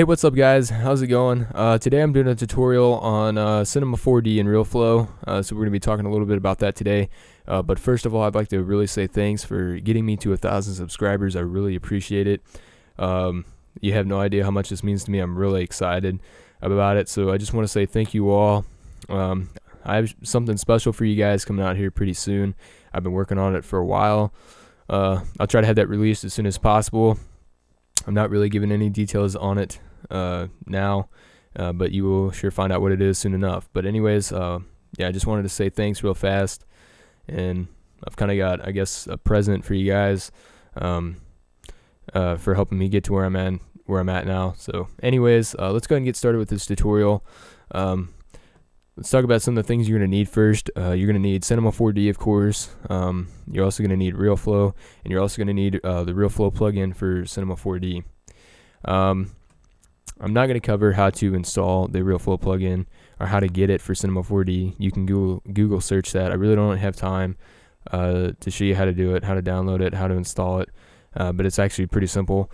Hey, what's up guys? How's it going? Today I'm doing a tutorial on Cinema 4D and RealFlow, so we're going to be talking a little bit about that today. But first of all, I'd like to really say thanks for getting me to 1,000 subscribers. I really appreciate it. You have no idea how much this means to me. I'm really excited about it, so I just want to say thank you all. I have something special for you guys coming out here pretty soon. I've been working on it for a while. I'll try to have that released as soon as possible. I'm not really giving any details on it now, but you will sure find out what it is soon enough. But anyways, yeah, I just wanted to say thanks real fast, and I've kind of got, I guess, a present for you guys for helping me get to where I'm at now. So anyways, let's go ahead and get started with this tutorial. Let's talk about some of the things you're going to need first. You're going to need Cinema 4D, of course. You're also going to need RealFlow, and you're also going to need the RealFlow plugin for Cinema 4D. I'm not going to cover how to install the RealFlow plugin or how to get it for Cinema 4D. You can Google search that. I really don't have time to show you how to do it, how to download it, how to install it, but it's actually pretty simple.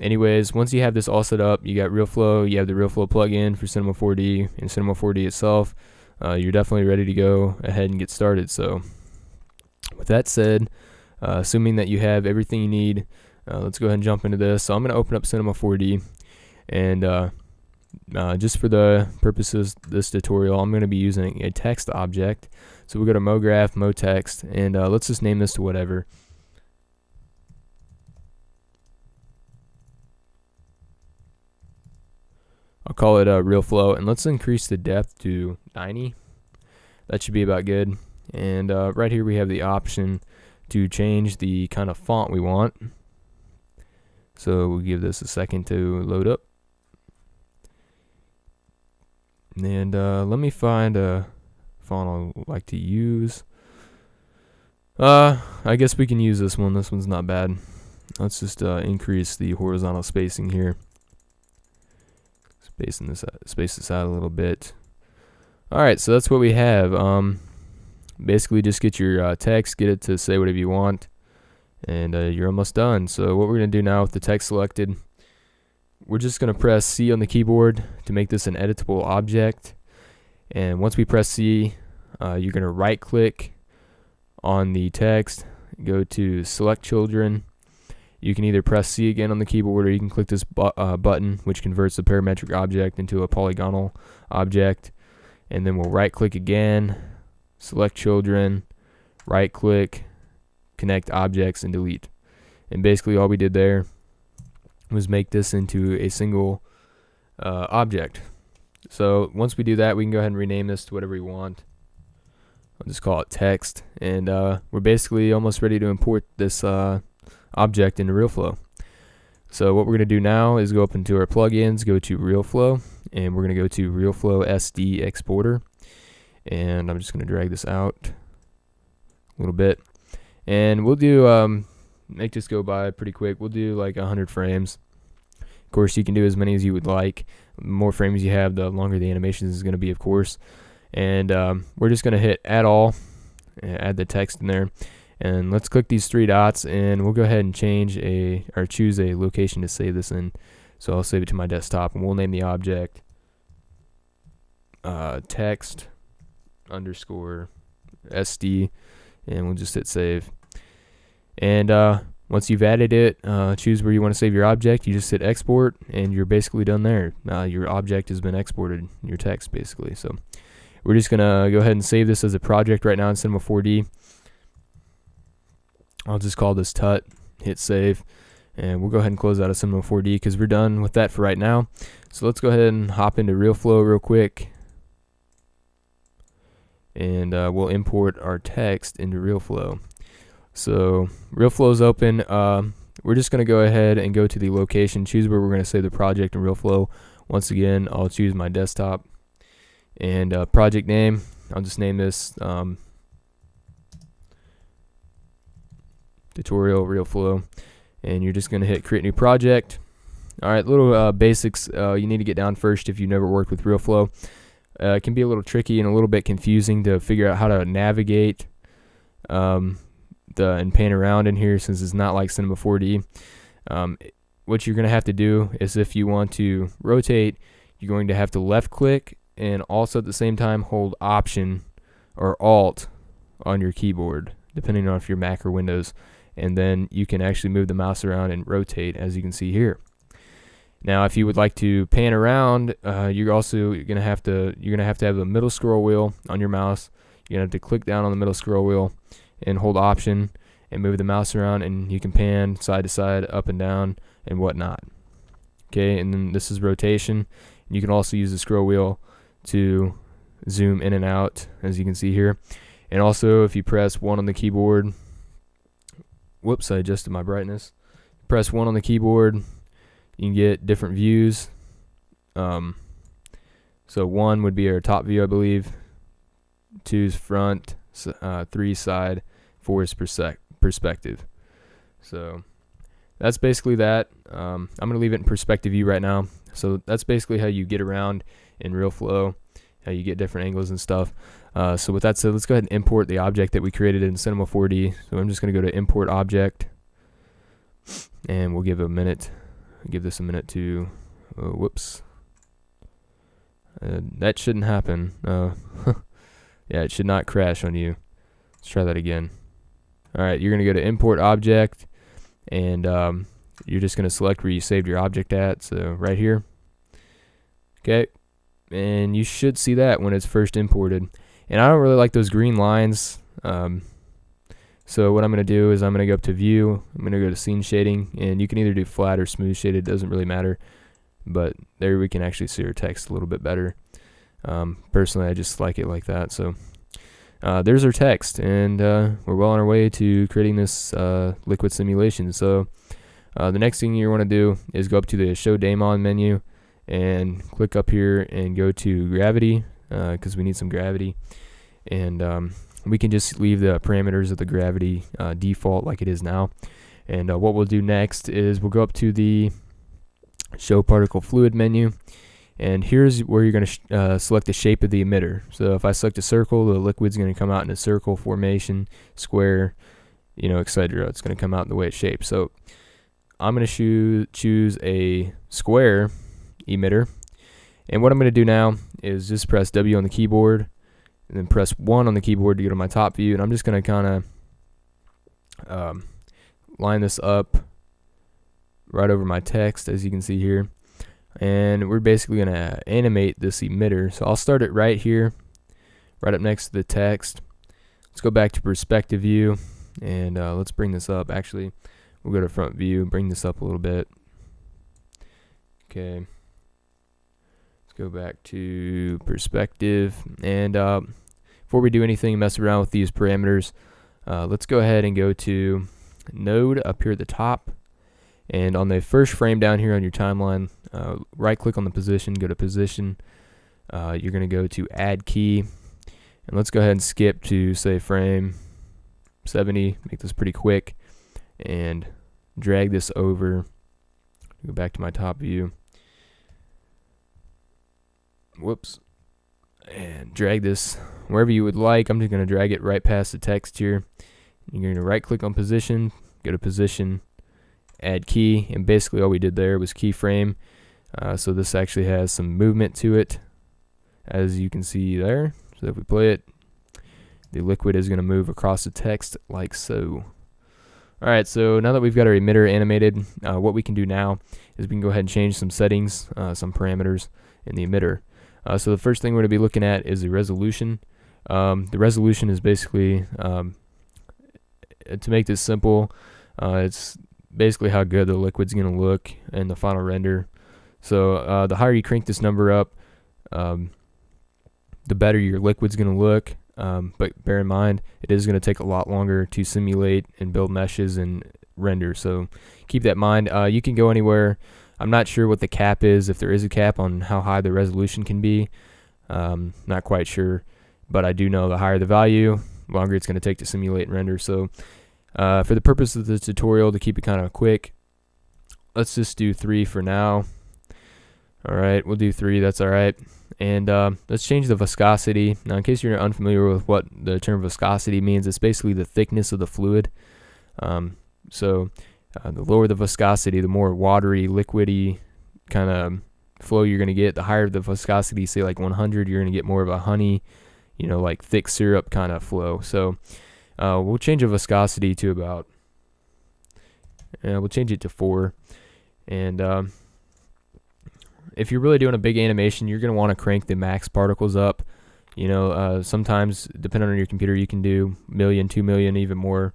Anyways, once you have this all set up, you got RealFlow, you have the RealFlow plugin for Cinema 4D and Cinema 4D itself, you're definitely ready to go ahead and get started. So with that said, assuming that you have everything you need, let's go ahead and jump into this. So I'm going to open up Cinema 4D, and just for the purposes of this tutorial, I'm going to be using a text object. So we'll go to MoGraph, MoText, and let's just name this to whatever. I'll call it RealFlow, and let's increase the depth to 90. That should be about good. And right here we have the option to change the kind of font we want. So we'll give this a second to load up. And let me find a font I like to use. I guess we can use this one. This one's not bad. Let's just increase the horizontal spacing here. Space this out a little bit. Alright, so that's what we have. Basically just get your text, get it to say whatever you want, and you're almost done. So what we're going to do now with the text selected, we're just going to press C on the keyboard to make this an editable object. And once we press C, you're going to right click on the text, go to select children. You can either press C again on the keyboard, or you can click this button, which converts the parametric object into a polygonal object. And then we'll right click again, select children, right click, connect objects, and delete. And basically all we did there was make this into a single object. So once we do that, we can go ahead and rename this to whatever we want. I'll just call it text. And we're basically almost ready to import this object into RealFlow. So what we're going to do now is go up into our plugins, go to RealFlow, and we're going to go to RealFlow SD Exporter. And I'm just going to drag this out a little bit. And we'll do, make this go by pretty quick. We'll do like 100 frames. Of course, you can do as many as you would like. The more frames you have, the longer the animation is going to be, of course. And we're just going to hit Add All, and add the text in there. And let's click these three dots, and we'll go ahead and choose a location to save this in. So I'll save it to my desktop, and we'll name the object text underscore SD, and we'll just hit save. And once you've added it, choose where you want to save your object. You just hit export, and you're basically done there. Your object has been exported, your text basically. So we're just gonna go ahead and save this as a project right now in Cinema 4D. I'll just call this Tut, hit save, and we'll go ahead and close out of Cinema 4D because we're done with that for right now. So let's go ahead and hop into RealFlow real quick, and we'll import our text into RealFlow. So RealFlow is open. We're just going to go ahead and go to the location, choose where we're going to save the project in RealFlow. Once again, I'll choose my desktop, and project name, I'll just name this tutorial RealFlow, and you're just going to hit create new project. Alright, little basics you need to get down first if you've never worked with RealFlow. It can be a little tricky and a little bit confusing to figure out how to navigate and pan around in here, since it's not like Cinema 4D. what you're going to have to do is, if you want to rotate, you're going to have to left click and also at the same time hold Option or Alt on your keyboard, depending on if you're Mac or Windows, and then you can actually move the mouse around and rotate, as you can see here. Now, if you would like to pan around, you're gonna have to have a middle scroll wheel on your mouse. You're gonna have to click down on the middle scroll wheel and hold Option and move the mouse around, and you can pan side to side, up and down, and whatnot. Okay, and then this is rotation. You can also use the scroll wheel to zoom in and out, as you can see here. And also, if you press 1 on the keyboard, whoops, I adjusted my brightness. Press 1 on the keyboard, you can get different views. So 1 would be our top view, I believe. 2 is front, 3 side, 4 is perspective. So that's basically that. I'm going to leave it in perspective view right now. So that's basically how you get around in RealFlow, how you get different angles and stuff. So with that said, let's go ahead and import the object that we created in Cinema 4D. So I'm just going to go to Import Object, and we'll give it a minute. Give this a minute to, whoops. That shouldn't happen. Yeah, it should not crash on you. Let's try that again. Alright, you're going to go to Import Object, and you're just going to select where you saved your object at, so right here. Okay, and you should see that when it's first imported. And I don't really like those green lines, so what I'm going to do is I'm going to go up to View, I'm going to go to Scene Shading, and you can either do flat or smooth shaded, doesn't really matter, but there we can actually see our text a little bit better. Personally, I just like it like that. So there's our text, and we're well on our way to creating this liquid simulation. So the next thing you want to do is go up to the Show Daemon menu and click up here and go to Gravity, because we need some gravity, and we can just leave the parameters of the gravity default like it is now. And what we'll do next is we'll go up to the Show Particle Fluid menu, and here's where you're going to select the shape of the emitter. So if I select a circle, the liquid's going to come out in a circle formation, square, etc. It's going to come out in the way it's shaped. So I'm going to choose a square emitter, and what I'm going to do now is just press W on the keyboard and then press 1 on the keyboard to go to my top view, and I'm just going to kind of line this up right over my text, as you can see here, and we're basically going to animate this emitter. So I'll start it right here, right up next to the text. Let's go back to perspective view, and let's bring this up. Actually, we'll go to front view and bring this up a little bit. Okay, let's go back to perspective, and before we do anything, mess around with these parameters, let's go ahead and go to Node up here at the top, and on the first frame down here on your timeline, right click on the position, go to position, you're going to go to add key, and let's go ahead and skip to, say, frame 70, make this pretty quick, and drag this over, go back to my top view, whoops, and drag this wherever you would like. I'm just going to drag it right past the text here. You're going to right click on position, go to position, add key, and basically all we did there was keyframe. So this actually has some movement to it, as you can see there. So if we play it, the liquid is going to move across the text like so. Alright, so now that we've got our emitter animated, what we can do now is we can go ahead and change some settings, some parameters in the emitter. So the first thing we're going to be looking at is the resolution. The resolution is basically, to make this simple, it's basically how good the liquid's going to look in the final render. So the higher you crank this number up, the better your liquid's going to look. But bear in mind, it is going to take a lot longer to simulate and build meshes and render. So keep that in mind. You can go anywhere. I'm not sure what the cap is, if there is a cap on how high the resolution can be. Not quite sure, but I do know the higher the value, longer it's going to take to simulate and render. So for the purpose of the tutorial, to keep it kind of quick, let's just do 3 for now. Alright, we'll do 3, that's alright. And let's change the viscosity. Now, in case you're unfamiliar with what the term viscosity means, it's basically the thickness of the fluid. So the lower the viscosity, the more watery, liquidy kind of flow you're going to get. The higher the viscosity, say like 100, you're going to get more of a honey, you know, like thick syrup kind of flow. So we'll change the viscosity to about, we'll change it to 4. And if you're really doing a big animation, you're going to want to crank the max particles up. You know, sometimes, depending on your computer, you can do 1 million, 2 million, even more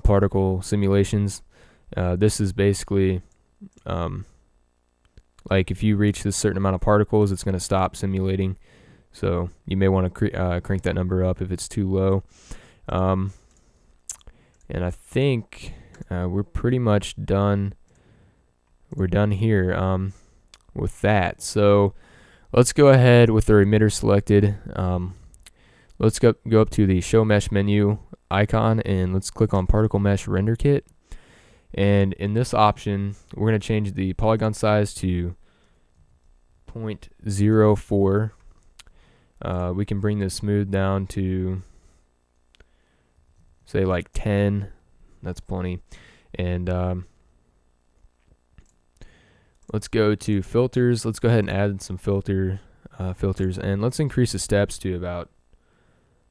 particle simulations. This is basically like if you reach this certain amount of particles, it's going to stop simulating. So you may want to crank that number up if it's too low. And I think we're pretty much done. We're done here with that. So let's go ahead with our emitter selected. Let's go up to the Show Mesh menu icon, and let's click on Particle Mesh Render Kit. And in this option, we're going to change the polygon size to 0.04. We can bring the smooth down to, say, like 10. That's plenty. And let's go to filters. Let's go ahead and add some filters, and let's increase the steps to about.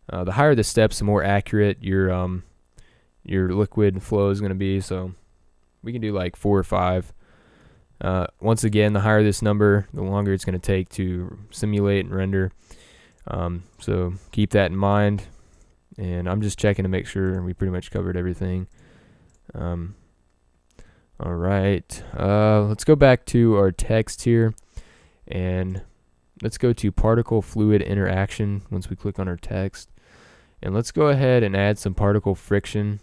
The higher the steps, the more accurate your liquid flow is going to be. So we can do like 4 or 5. Once again, the higher this number, the longer it's going to take to simulate and render. So keep that in mind. And I'm just checking to make sure we pretty much covered everything. All right. Let's go back to our text here, and let's go to particle fluid interaction once we click on our text. And let's go ahead and add some particle friction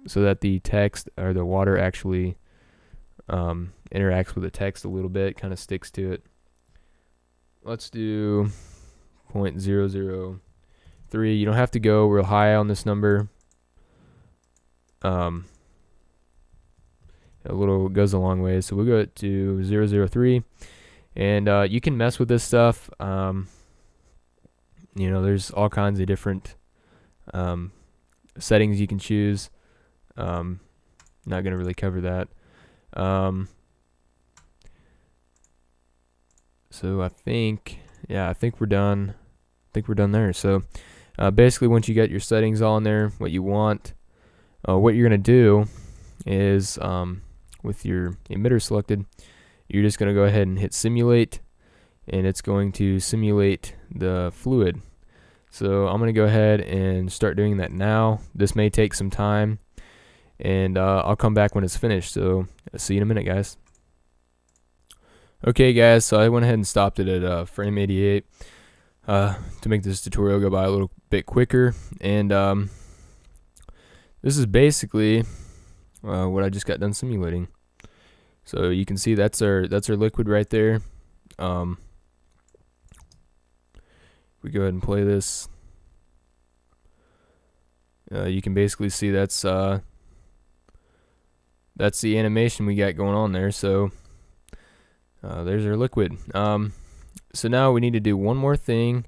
so that the text or the water actually interacts with the text a little bit, kind of sticks to it. Let's do 0.003. You don't have to go real high on this number. A little goes a long way, so we'll go to 0.003, and you can mess with this stuff. You know, there's all kinds of different settings you can choose. Not gonna really cover that. So I think we're done. I think we're done there. So basically, once you get your settings all in there, what you want, what you're gonna do is with your emitter selected, you're just going to go ahead and hit simulate, and it's going to simulate the fluid. So I'm going to go ahead and start doing that now. This may take some time, and I'll come back when it's finished. So I'll see you in a minute, guys. Okay, guys, so I went ahead and stopped it at frame 88 to make this tutorial go by a little bit quicker. And this is basically what I just got done simulating. So you can see that's our liquid right there. We go ahead and play this. You can basically see that's the animation we got going on there. So there's our liquid. So now we need to do one more thing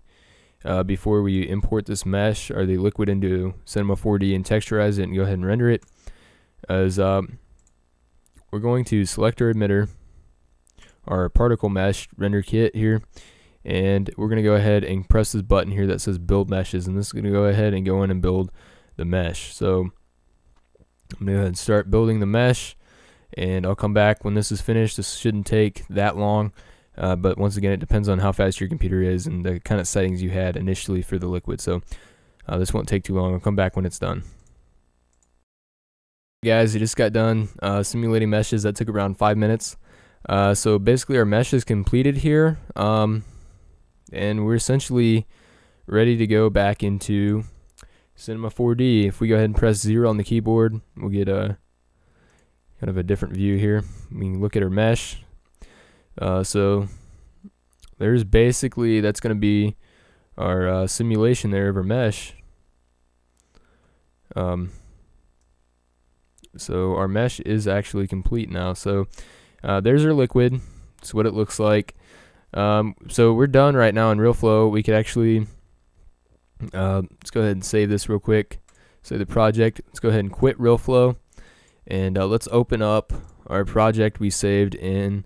before we import this mesh or the liquid into Cinema 4D and texturize it and go ahead and render it. As we're going to select our emitter, our particle mesh render kit here, and we're going to go ahead and press this button here that says build meshes, and this is going to go ahead and go in and build the mesh. So I'm going to go ahead and start building the mesh, and I'll come back when this is finished. This shouldn't take that long, but once again, it depends on how fast your computer is and the kind of settings you had initially for the liquid. So this won't take too long. I'll come back when it's done. Guys, I just got done simulating meshes. That took around 5 minutes. So basically our mesh is completed here, and we're essentially ready to go back into Cinema 4D. If we go ahead and press 0 on the keyboard, we'll get a kind of a different view here. We can look at our mesh. So there's basically, that's going to be our simulation there of our mesh. So our mesh is actually complete now. So there's our liquid. That's what it looks like. So we're done right now in RealFlow. We could actually let's go ahead and save this real quick. say the project. Let's go ahead and quit RealFlow, and let's open up our project we saved in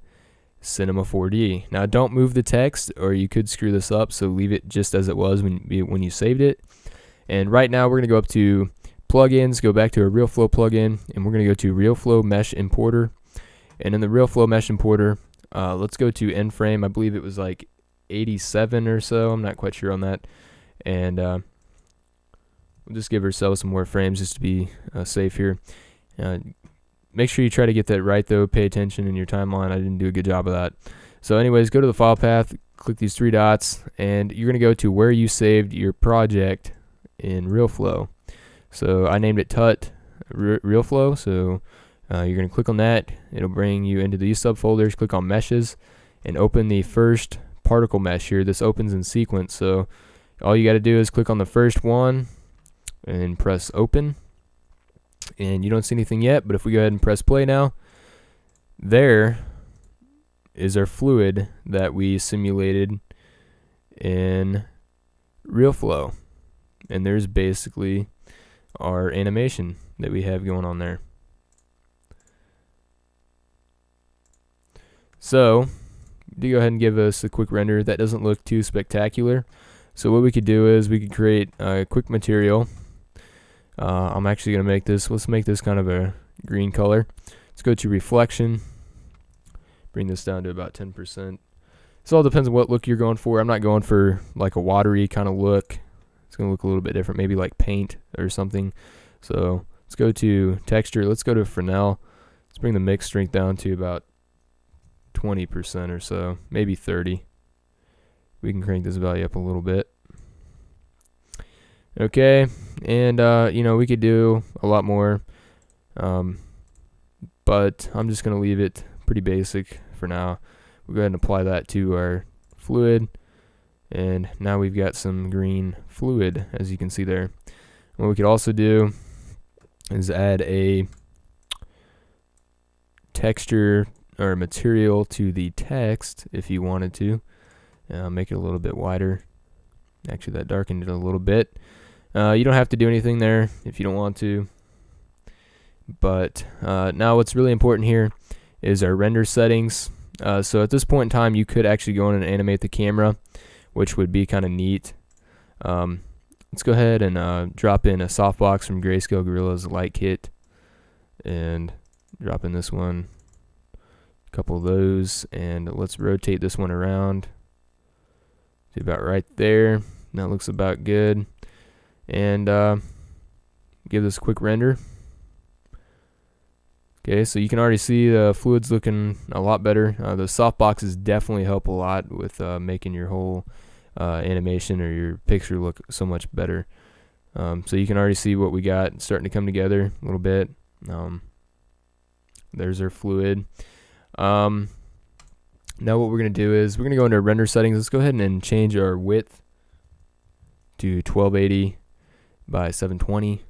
Cinema 4D. Now don't move the text or you could screw this up, so leave it just as it was when you saved it. And right now we're going to go up to plugins, go back to our RealFlow plugin, and we're going to go to RealFlow Mesh Importer. And in the RealFlow Mesh Importer, let's go to end frame. I believe it was like 87 or so. I'm not quite sure on that. And we'll just give ourselves some more frames just to be safe here. Make sure you try to get that right though. Pay attention in your timeline. I didn't do a good job of that. So anyways, go to the file path, click these three dots, and you're going to go to where you saved your project in RealFlow. So I named it Tut RealFlow. So you're going to click on that. It'll bring you into these subfolders. Click on meshes and open the first particle mesh here. This opens in sequence. So all you got to do is click on the first one and press open. And you don't see anything yet, but if we go ahead and press play now, there is our fluid that we simulated in RealFlow. And there's basically our animation that we have going on there. So, to go ahead and give us a quick render, that doesn't look too spectacular. So what we could do is we could create a quick material. I'm actually going to make this, let's make this kind of a green color. Let's go to reflection, bring this down to about 10%. This all depends on what look you're going for. I'm not going for like a watery kind of look. It's going to look a little bit different, maybe like paint or something. So let's go to texture, let's go to Fresnel. Let's bring the mix strength down to about 20% or so, maybe 30. We can crank this value up a little bit. Okay, and you know, we could do a lot more, but I'm just going to leave it pretty basic for now. We'll go ahead and apply that to our fluid, and now we've got some green fluid, as you can see there. What we could also do is add a texture or material to the text if you wanted to. Make it a little bit wider. Actually, that darkened it a little bit. You don't have to do anything there if you don't want to. But now what's really important here is our render settings. So at this point in time, you could actually go in and animate the camera, which would be kind of neat. Let's go ahead and drop in a softbox from Grayscale Gorilla's Light Kit, and drop in this one, a couple of those, and let's rotate this one around to about right there. That looks about good. And give this a quick render. Okay, so you can already see the fluid's looking a lot better. The softboxes definitely help a lot with making your whole animation or your picture look so much better. So you can already see what we got starting to come together a little bit. There's our fluid. Now what we're going to do is we're going to go into our render settings. Let's go ahead and change our width to 1280 by 720.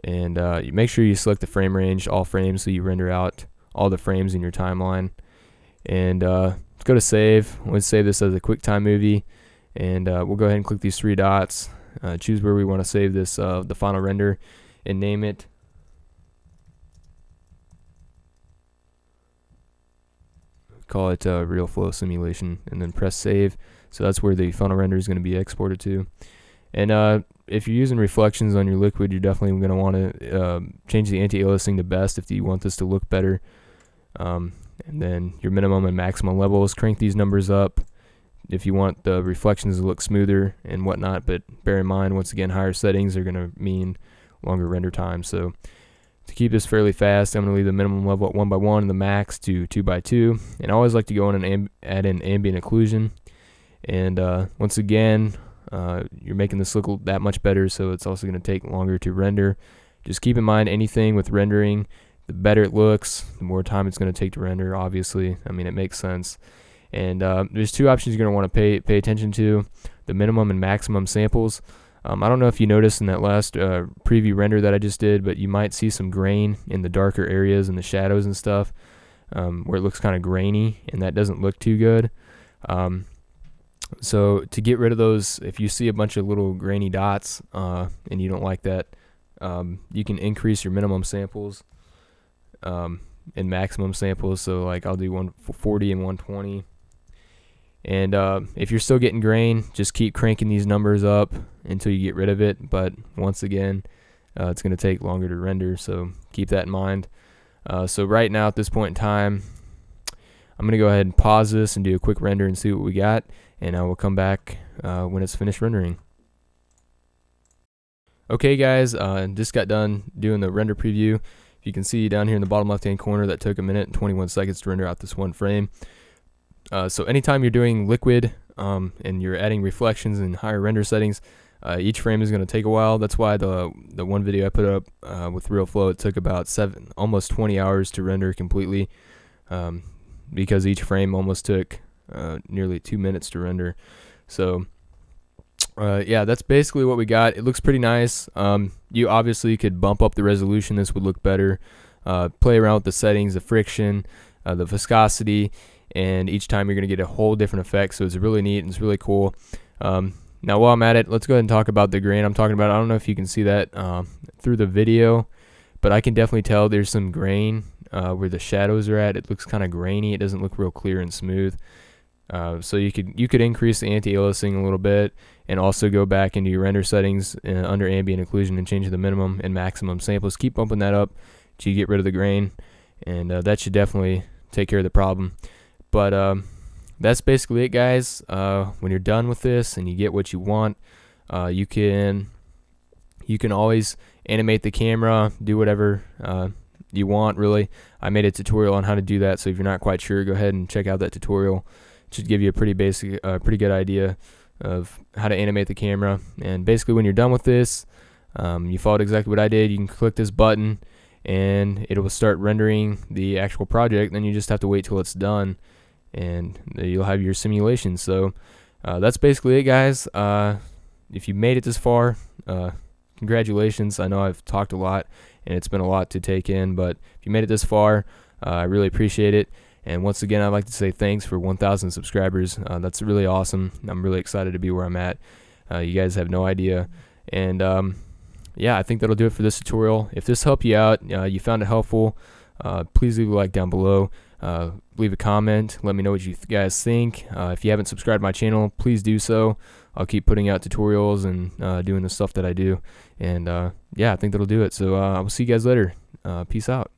And you make sure you select the frame range, all frames, so you render out all the frames in your timeline. And let's go to save. Let's save this as a QuickTime movie. And we'll go ahead and click these three dots, choose where we want to save this, the final render, and name it. Call it RealFlow Simulation, and then press save. So that's where the final render is going to be exported to. And if you're using reflections on your liquid, you're definitely going to want to change the anti-aliasing to best if you want this to look better. And then your minimum and maximum levels, crank these numbers up if you want the reflections to look smoother and whatnot. But bear in mind, once again, higher settings are going to mean longer render time. So to keep this fairly fast, I'm going to leave the minimum level at 1x1 and the max to 2x2. And I always like to go in and add in ambient occlusion. And once again, you're making this look that much better, so it's also going to take longer to render. Just keep in mind, anything with rendering, the better it looks, the more time it's going to take to render, obviously. I mean, it makes sense. And there's two options you're going to want to pay attention to: the minimum and maximum samples. I don't know if you noticed in that last preview render that I just did, but you might see some grain in the darker areas and the shadows and stuff, where it looks kind of grainy, and that doesn't look too good. So to get rid of those, if you see a bunch of little grainy dots and you don't like that, you can increase your minimum samples and maximum samples. So like I'll do 140 and 120. And if you're still getting grain, just keep cranking these numbers up until you get rid of it. But once again, it's going to take longer to render, so keep that in mind. So right now at this point in time, I'm going to go ahead and pause this and do a quick render and see what we got, and I will come back when it's finished rendering. Okay guys, just got done doing the render preview. If you can see down here in the bottom left hand corner, that took 1 minute and 21 seconds to render out this one frame. So anytime you're doing liquid and you're adding reflections and higher render settings, each frame is going to take a while. That's why the one video I put up with RealFlow, it took about almost 20 hours to render completely, because each frame almost took nearly 2 minutes to render. So yeah, that's basically what we got. It looks pretty nice. You obviously could bump up the resolution. This would look better. Play around with the settings, the friction, the viscosity, and each time you're going to get a whole different effect. So it's really neat and it's really cool. Now while I'm at it, let's go ahead and talk about the grain I'm talking about. I don't know if you can see that through the video, but I can definitely tell there's some grain where the shadows are at. It looks kind of grainy. It doesn't look real clear and smooth. So you could increase the anti-aliasing a little bit, and also go back into your render settings under ambient occlusion and change the minimum and maximum samples. Keep bumping that up till you get rid of the grain, and that should definitely take care of the problem. But that's basically it, guys. When you're done with this and you get what you want, you can always animate the camera, do whatever you want, really. I made a tutorial on how to do that, so if you're not quite sure, go ahead and check out that tutorial. It should give you a pretty good idea of how to animate the camera. And basically when you're done with this, you followed exactly what I did. You can click this button and it will start rendering the actual project. Then you just have to wait till it's done, and you'll have your simulation. So that's basically it, guys. If you made it this far, congratulations. I know I've talked a lot and it's been a lot to take in, but if you made it this far, I really appreciate it. And once again, I'd like to say thanks for 1,000 subscribers. That's really awesome. I'm really excited to be where I'm at. You guys have no idea. And yeah, I think that'll do it for this tutorial. If this helped you out, you found it helpful, please leave a like down below. Leave a comment. Let me know what you guys think. If you haven't subscribed to my channel, please do so. I'll keep putting out tutorials and doing the stuff that I do. And yeah, I think that'll do it. So I will see you guys later. Peace out.